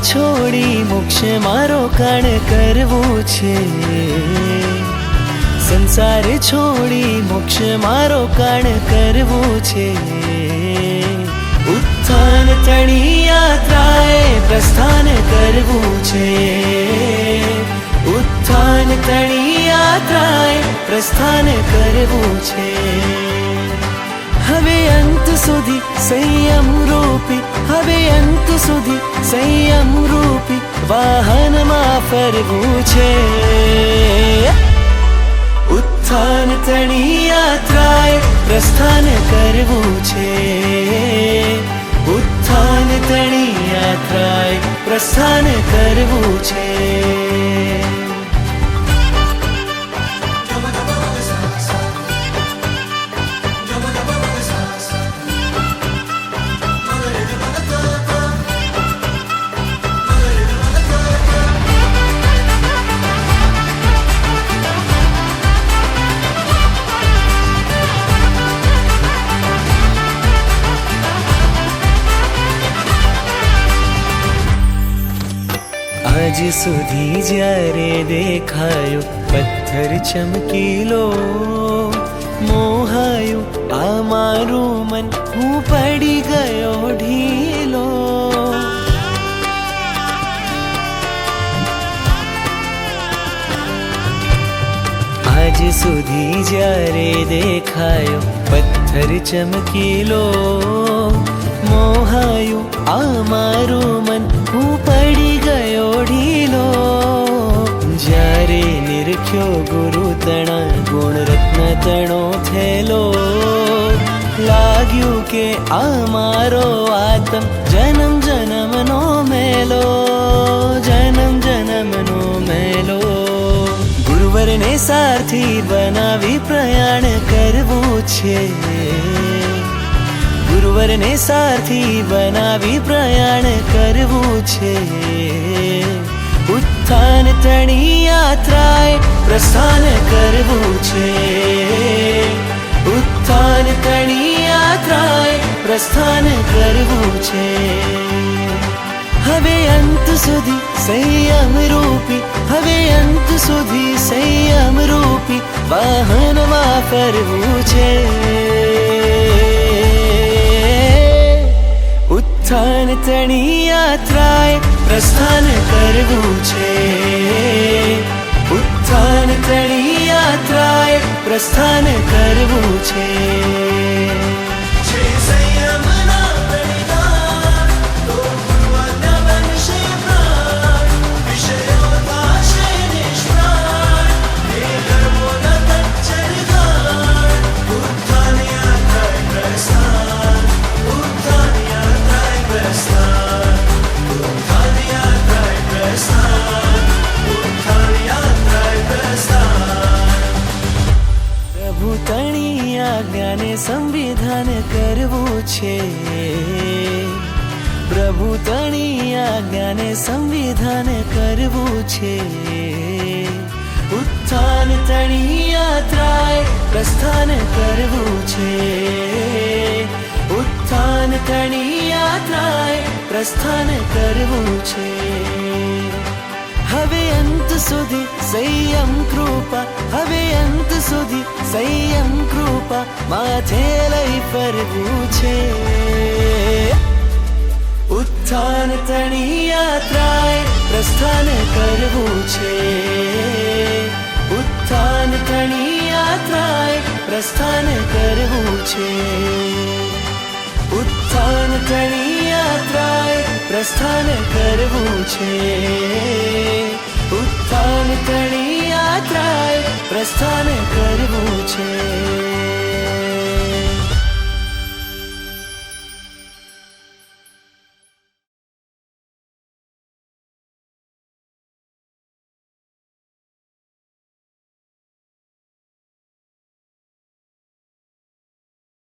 છોડી મોક્ષ મારો કણ કરવું છે, સંસાર છોડી મોક્ષ મારો કણ કરવું છે. ઉત્થાન તણી યાત્રાએ પ્રસ્થાન કરવું છે, ઉત્થાન તણી યાત્રાએ પ્રસ્થાન કરવું છે. હવે અંત સુધી સંયમ રૂપી, હવે અંત સુધી સંયમ રૂપી વાહનમાં ફરવું છે. ઉત્થાન તણી યાત્રાએ પ્રસ્થાન કરવું છે, ઉત્થાન તણી યાત્રાએ પ્રસ્થાન કરવું છે. આજ સુધી જ્યારે દેખાયો પથ્થર ચમકીલો, મોહાયું આ મારું મન, હું પડી ગયો ઢીલો. આજ સુધી જ્યારે દેખાયો પથ્થર ચમકીલો, મોહાયું આ મારું મન, હું પડી ગયો ઢીલો. જ્યારે નિરખ્યો ગુરુ તણા ગુણ રત્ન તણો થેલો, લાગ્યું કે આ મારો આત્મ જન્મ જન્મનો મેલો, જન્મ જન્મનો મેલો. ગુરુવરને સારથી બનાવી પ્રયાણ કરવું છે, ગુરુવરને સારથી બનાવી પ્રયાણ કરવું છે. ઉત્થાન તણી યાત્રાએ પ્રસ્થાન કરવું છે, ઉત્થાન તણી યાત્રાએ પ્રસ્થાન કરવું છે. હવે અંત સુધી સંયમ રૂપી, હવે અંત સુધી સંયમ રૂપી વાહનમાં ફરવું છે. ઉત્થાન તણી યાત્રાએ પ્રસ્થાન કરવું છે, ઉત્થાન તણી યાત્રાએ પ્રસ્થાન કરવું છે. સંવિધાન કરવું છે, પ્રભુ તણી આજ્ઞાને સંવિધાન કરવું છે. ઉત્થાન તણી યાત્રાએ પ્રસ્થાન કરવું છે, ઉત્થાન તણી યાત્રાએ પ્રસ્થાન કરવું છે. હવે અંત સુધી સંયમ કૃપા, હવે અંત સુધી સંયમ કૃપા માથે લઈ ફરવું છે. ઉત્થાન તણી યાત્રાએ પ્રસ્થાન કરવું છે, ઉત્થાન તણી યાત્રાએ પ્રસ્થાન કરવું છે. ઉત્થાન તણી યાત્રાએ પ્રસ્થાન કરવું છે, ઉત્થાન તણી યાત્રાએ પ્રસ્થાન કરવું છે.